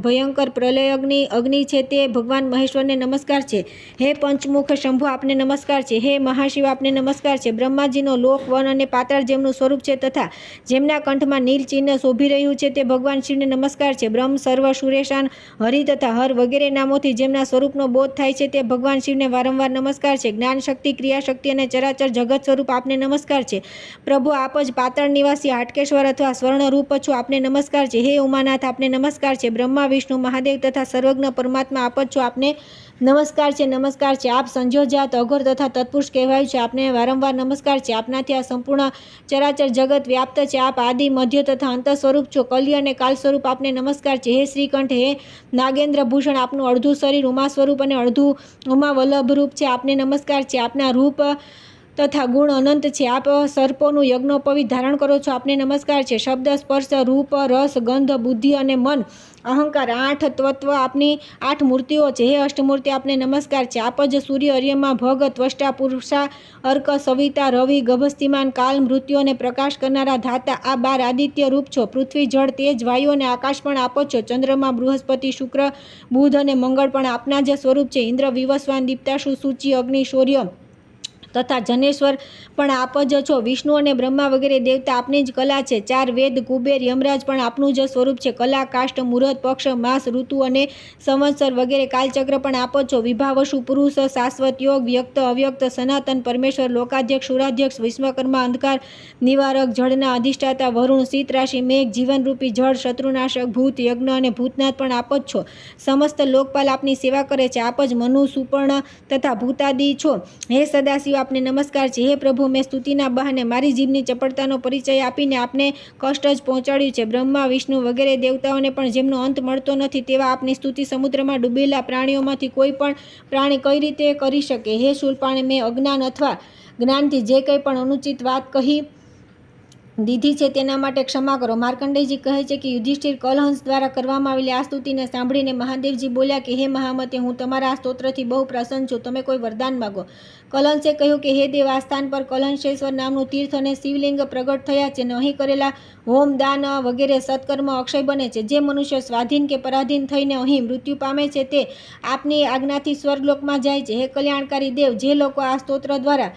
ભયંકર પ્રલય અગ્નિ છે તે ભગવાન મહેશ્વરને નમસ્કાર છે. હે પંચમુખ શંભુ, આપને નમસ્કાર છે. હે મહાશિવ, આપને નમસ્કાર છે. બ્રહ્માજીનો લોક, વન અને પાતાળ જેમનું સ્વરૂપ છે તથા જેમના કંઠમાં નીલ ચિહ્ન શોભી રહ્યું છે તે ભગવાન શિવને નમસ્કાર છે. બ્રહ્મ, સર્વ, સુરેશાન, હરિ તથા હર વગેરે નામોથી જેમના સ્વરૂપનો બોધ થાય છે તે ભગવાન શિવને વારંવાર નમસ્કાર છે. જ્ઞાન શક્તિ, ક્રિયાશક્તિ અને ચરાચર જગત સ્વરૂપ આપને નમસ્કાર છે. પ્રભુ, આપ જ પાતાળ નિવાસી હાટકેશ્વર અથવા સ્વર્ણરૂપ છો. આપને નમસ્કાર છે. હે ઉમાનાથ, આપને નમસ્કાર છે. બ્રહ્મા, વિષ્ણુ, મહાદેવ તથા સર્વજ્ઞ પરમાત્મા આપ જ છો. આપને નમસ્કાર છે. નમસ્કાર છે. આપ સંજોજાત, અઘોર તથા તત્પુરુષ કહેવાયું છે. આપને વારંવાર નમસ્કાર છે. આપનાથી આ સંપૂર્ણ ચરાચર જગત વ્યાપ્ત છે. આપ આદિ, મધ્ય તથા અંત સ્વરૂપ છો. કલી અને કાલ સ્વરૂપ આપને નમસ્કાર છે. હે શ્રીકંઠ, હે નાગેન્દ્ર ભૂષણ, આપનું અડધું શરીર ઉમા સ્વરૂપ અને અડધું ઉમા વલ્લભ રૂપ છે. આપને નમસ્કાર છે. આપના રૂપ તથા ગુણ અનંત છે. આપ સર્પોનું યજ્ઞોપવિત ધારણ કરો છો. આપને નમસ્કાર છે. શબ્દ, સ્પર્શ, રૂપ, રસ, ગંધ, બુદ્ધિ અને મન, અહંકાર, 8 તત્વ આપની 8 મૂર્તિઓ છે. હે અષ્ટમૂર્તિ, આપને નમસ્કાર છે. આપ જ સૂર્ય, અર્યમા, ભગ, ત્વષ્ટા, પુરુષા, અર્ક, સવિતા, રવિ, ગભસ્તિમાન, કાલ, મૃત્યુ અને પ્રકાશ કરનારા ધાતા આ 12 આદિત્ય રૂપ છો. પૃથ્વી, જળ, તેજ, વાયુ અને આકાશ પણ આપ જ છો. ચંદ્રમા, બૃહસ્પતિ, શુક્ર, બુધ અને મંગળ પણ આપના જ સ્વરૂપ છે. ઇન્દ્ર, વિવસ્વાન, દીપ્તાશુ, સૂચિ, અગ્નિ, શૌર્ય તથા જનેશ્વર પણ આપ જ છો. વિષ્ણુ અને બ્રહ્મા વગેરે દેવતા આપની જ કલા છે. 4 વેદ, કુબેર, યમરાજ પણ આપનું જ સ્વરૂપ છે. કલા, કાષ્ટ, મુહૂર્ત, પક્ષ, માસ, ઋતુ અને સંવત્સર વગેરે કાલચક્ર પણ આપ જ છો. વિભાવસુ, પુરુષ, શાશ્વત, યોગ, વ્યક્ત, અવ્યક્ત, સનાતન, પરમેશ્વર, લોકાધ્યક્ષ, સુરાધ્યક્ષ, વિશ્વકર્મા, અંધકાર નિવારક, જળના અધિષ્ઠાતા, વરુણ, શીત રાશિ, મેઘ, જીવનરૂપી જળ, શત્રુનાશક, ભૂત, યજ્ઞ અને ભૂતનાથ પણ આપ જ છો. સમસ્ત લોકપાલ આપની સેવા કરે છે. આપ જ મનુ, સુપર્ણ તથા ભૂતાદિ છો. હે સદાશિવ, આપને નમસ્કાર છે. હે પ્રભુ, મેં સ્તુતિના બહાને મારી જીભની ચપળતાનો પરિચય આપીને આપને કષ્ટ જ પહોંચાડ્યું છે. બ્રહ્મા, વિષ્ણુ વગેરે દેવતાઓને પણ જેમનો અંત મળતો નથી તેવા આપની સ્તુતિ સમુદ્રમાં ડૂબેલા પ્રાણીઓમાંથી કોઈ પણ પ્રાણી કઈ રીતે કરી શકે? હે શૂલપાણે, મેં અજ્ઞાન અથવા જ્ઞાનથી જે કંઈ પણ અનુચિત વાત કહી દીધી છે તેના માટે ક્ષમા કરો. માર્કંડેયજી કહે છે કે યુધિષ્ઠિર કલહંસ દ્વારા કરવામાં આવેલી આ સ્તુતિને સાંભળીને મહાદેવજી બોલ્યા કે હે મહામતે, હું તમારા આ સ્તોત્રથી બહુ પ્રસન્ન છું. તમે કોઈ વરદાન માગો. કલહંસે કહ્યું કે હે દેવ, આ સ્થાન પર કલહંસેશ્વર નામનું તીર્થ અને શિવલિંગ પ્રગટ થયા છે અને અહીં કરેલા હોમ, દાન વગેરે સત્કર્મ અક્ષય બને છે. જે મનુષ્ય સ્વાધીન કે પરાધીન થઈને અહીં મૃત્યુ પામે છે તે આપની આજ્ઞાથી સ્વર્ગલોકમાં જાય છે. હે કલ્યાણકારી દેવ, જે લોકો આ સ્તોત્ર દ્વારા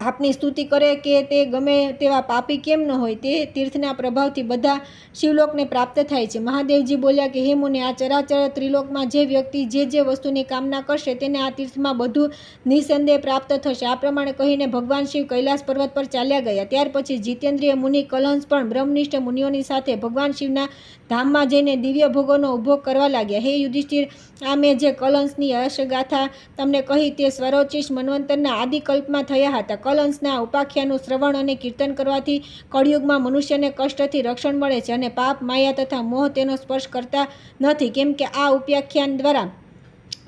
આપની સ્તુતિ કરે કે તે ગમે તેવા પાપી કેમ ન હોય તે તીર્થના પ્રભાવથી બધા શિવલોકને પ્રાપ્ત થાય છે. મહાદેવજી બોલ્યા કે હે મુનિ, આ ચરાચર ત્રિલોકમાં જે વ્યક્તિ જે વસ્તુની કામના કરશે તેને આ તીર્થમાં બધું નિસંદેહ પ્રાપ્ત થશે. આ પ્રમાણે કહીને ભગવાન શિવ કૈલાસ પર્વત પર ચાલ્યા ગયા. ત્યાર પછી જીતેન્દ્રિય મુનિ કલહંસ પણ બ્રહ્મનિષ્ઠ મુનિઓની સાથે ભગવાન શિવના ધામમાં જઈને દિવ્ય ભોગોનો ઉપભોગ કરવા લાગ્યા. હે યુધિષ્ઠિર, આ મેં જે કલહંસની યશગાથા તમને કહી તે સ્વરોચિષ મન્વંતરના આદિકલ્પમાં થયા હતા. કલહંસના ઉપાખ્યાનનું શ્રવણ અને કીર્તન કરવાથી કળિયુગમાં મનુષ્યને કષ્ટથી રક્ષણ મળે છે અને પાપ, માયા તથા મોહ તેનો સ્પર્શ કરતા નથી. કેમ કે આ ઉપાખ્યાન દ્વારા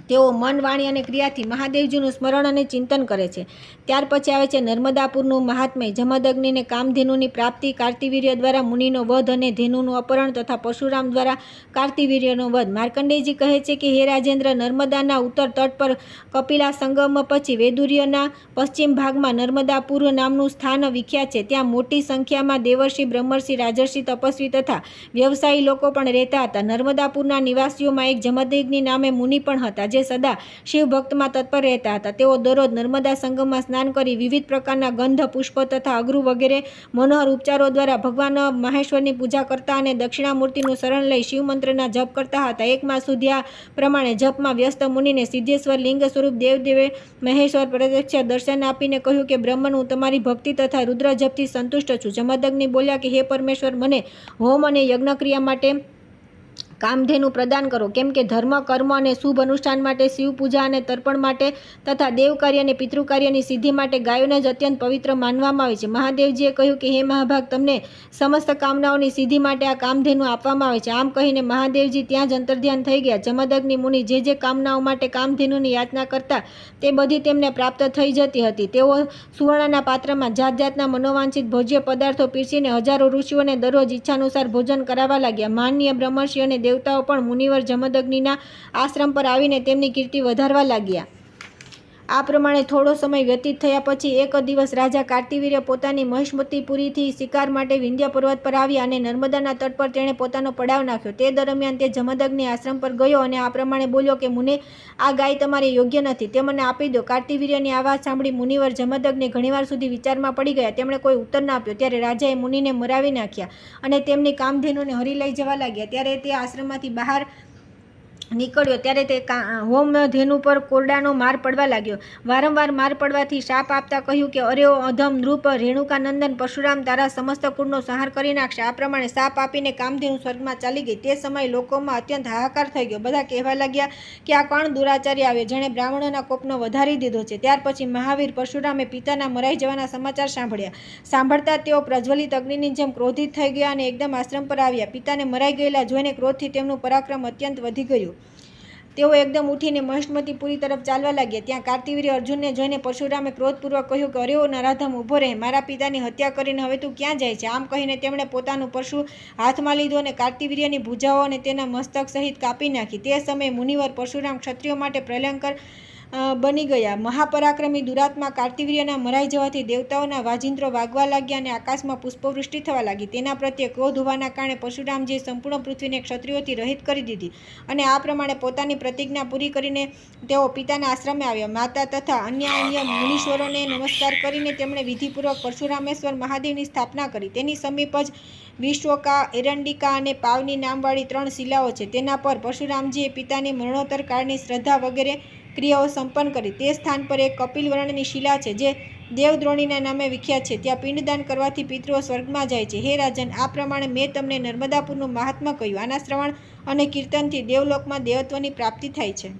તેઓ મન, વાણી અને ક્રિયાથી મહાદેવજીનું સ્મરણ અને ચિંતન કરે છે. ત્યાર પછી આવે છે નર્મદાપુરનું મહાત્મ્ય. જમદગ્નિને કામધેનુની પ્રાપ્તિ, કાર્તિવીર્ય દ્વારા મુનિનો વધ અને ધેનુનું અપહરણ તથા પરશુરામ દ્વારા કાર્તિવીર્યનો વધ. માર્કંડેયજી કહે છે કે હે રાજેન્દ્ર, નર્મદાના ઉત્તર તટ પર કપિલા સંગમ પછી વેદુર્યના પશ્ચિમ ભાગમાં નર્મદાપુર નામનું સ્થાન વિખ્યાત છે. ત્યાં મોટી સંખ્યામાં દેવર્ષિ, બ્રહ્મર્ષિ, રાજર્ષિ, તપસ્વી તથા વ્યવસાયી લોકો પણ રહેતા હતા. નર્મદાપુરના નિવાસીઓમાં એક જમદગ્નિ નામે મુનિ પણ હતા, જે સદા શિવ ભક્તમાં તત્પર રહેતા હતા. તેઓ દરરોજ નર્મદા સંગમમાં સ્નાન કરી વિવિધ પ્રકારના ગંધ, પુષ્પ તથા અગરુ વગેરે મનોહર ઉપચારો દ્વારા ભગવાન મહેશ્વરની પૂજા કરતા અને દક્ષિણામૂર્તિનું શરણ લઈ શિવમંત્રના જપ કરતા હતા. એક માસ સુધી આ પ્રમાણે જપમાં વ્યસ્ત મુનિને સિદ્ધેશ્વર લિંગ સ્વરૂપ દેવદેવે મહેશ્વર પ્રત્યક્ષ દર્શન આપીને કહ્યું કે બ્રહ્મન, હું તમારી ભક્તિ તથા રુદ્ર જપથી સંતુષ્ટ છું. જમદગ્નિ બોલ્યા કે હે પરમેશ્વર, મને હોમ અને યજ્ઞક્રિયા માટે કામધેનુ પ્રદાન કરો, કેમ કે ધર્મ, કર્મ અને શુભ અનુષ્ઠાન માટે, શિવ પૂજા અને તર્પણ માટે તથા દેવ કાર્ય અને પિતૃકાર્યની સિદ્ધિ માટે ગાયોને જ અત્યંત પવિત્ર માનવામાં આવે છે. મહાદેવજીએ કહ્યું કે હે મહાભાગ, તમને સમસ્ત કામનાઓની સિદ્ધિ માટે આ કામધેનુ આપવામાં આવે છે. આમ કહીને મહાદેવજી ત્યાં જ અંતર્ધ્યાન થઈ ગયા. જમદગ્નિ મુનિ જે કામનાઓ માટે કામધેનુની યાચના કરતા તે બધી તેમને પ્રાપ્ત થઈ જતી હતી. તેઓ સુવર્ણના પાત્રમાં જાત જાતના મનોવાંછિત ભોજ્ય પદાર્થો પીરસીને હજારો ઋષિઓને દરરોજ ઈચ્છાનુસાર ભોજન કરાવવા લાગ્યા. માનનીય બ્રહ્મર્ષિ અને દેવતાઓ પણ મુનિવર જમદગ્નિના આશ્રમ પર આવીને તેમની કીર્તિ વધારવા લાગ્યા. આ પ્રમાણે થોડો સમય વ્યતીત થયા પછી એક દિવસ રાજા કાર્તિવીર્ય પોતાની મહિષ્મતીપુરીથી શિકાર માટે વિંધ્ય પર્વત પર આવ્યા અને નર્મદાના તટ પર તેણે પોતાનો પડાવ નાખ્યો. તે દરમિયાન તે જમદગ્નિ આશ્રમ પર ગયો અને આ પ્રમાણે બોલ્યો કે મુને, આ ગાય તમારે યોગ્ય નથી, તે મને આપી દો. કાર્તિવીર્યની આ વાત સાંભળી મુનિવર જમદગ્નિ ઘણીવાર સુધી વિચારમાં પડી ગયા. તેમણે કોઈ ઉત્તર ન આપ્યો. ત્યારે રાજાએ મુનિને મરાવી નાખ્યા અને તેમની કામધેનુને હરી લઈ જવા લાગ્યા. ત્યારે તે આશ્રમમાંથી બહાર નીકળ્યો ત્યારે તે હોમધેનુ પર કોરડાનો માર પડવા લાગ્યો. વારંવાર માર પડવાથી શાપ આપતા કહ્યું કે અરે ઓ અધમ નૃપ, રેણુકાનંદન પરશુરામ તારા સમસ્ત કુળનો સંહાર કરી નાખશે. આ પ્રમાણે શાપ આપીને કામધેનુ સ્વર્ગમાં ચાલી ગઈ. તે સમયે લોકોમાં અત્યંત હાહાકાર થઈ ગયો. બધા કહેવા લાગ્યા કે આ કોણ દુરાચાર્ય આવ્યો, જેણે બ્રાહ્મણોના કોપનો વધારી દીધો છે. ત્યાર પછી મહાવીર પરશુરામે પિતાના મરાઈ જવાના સમાચાર સાંભળ્યા. સાંભળતા તેઓ પ્રજ્વલિત અગ્નિની જેમ ક્રોધિત થઈ ગયા અને એકદમ આશ્રમ પર આવ્યા. પિતાને મરાઈ ગયેલા જોઈને ક્રોધથી તેમનું પરાક્રમ અત્યંત વધી ગયું. તેઓ એકદમ ઉઠીને મહિષ્મતીપુરી તરફ ચાલવા લાગ્યા. ત્યાં કાર્તિવીર્ય અર્જુનને જોઈને પરશુરામે ક્રોધપૂર્વક કહ્યું કે અરે ઓ નરાધમ, ઊભો રહે, મારા પિતાની હત્યા કરીને હવે તું ક્યાં જાય છે? આમ કહીને તેમણે પોતાનું પરશુ હાથમાં લીધું અને કાર્તિવીર્યની ભુજાઓ અને તેના મસ્તક સહિત કાપી નાખી. તે સમયે મુનિવર પરશુરામ ક્ષત્રિયો માટે પ્રલયંકર બની ગયા. મહાપરાક્રમી દુરાત્મા કાર્તિવીર્યના મરાઈ જવાથી દેવતાઓના વાજિંત્રો વાગવા લાગ્યા અને આકાશમાં પુષ્પવૃષ્ટિ થવા લાગી. તેના પ્રત્યે ક્રોધ હોવાના કારણે પરશુરામજીએ સંપૂર્ણ પૃથ્વીને ક્ષત્રિયોથી રહિત કરી દીધી અને આ પ્રમાણે પોતાની પ્રતિજ્ઞા પૂરી કરીને તેઓ પિતાના આશ્રમે આવ્યા. માતા તથા અન્ય મુનીશ્વરોને નમસ્કાર કરીને તેમણે વિધિપૂર્વક પરશુરામેશ્વર મહાદેવની સ્થાપના કરી. તેની સમીપ જ વિશ્વકા, એરંડિકા અને પાવની નામવાળી 3 શિલાઓ છે. તેના પર પરશુરામજીએ પિતાની મરણોત્તર કાળની શ્રદ્ધા વગેરે ક્રિયાઓ સંપન્ન કરી. તે સ્થાન પર એક કપિલ વર્ણની શિલા છે, જે દેવદ્રોણીના નામે વિખ્યાત છે. ત્યાં પિંડદાન કરવાથી પિતૃઓ સ્વર્ગમાં જાય છે. હે રાજન, આ પ્રમાણે મેં તમને નર્મદાપુરનું મહાત્મ્ય કહ્યું. આના શ્રવણ અને કીર્તનથી દેવલોકમાં દેવત્વની પ્રાપ્તિ થાય છે.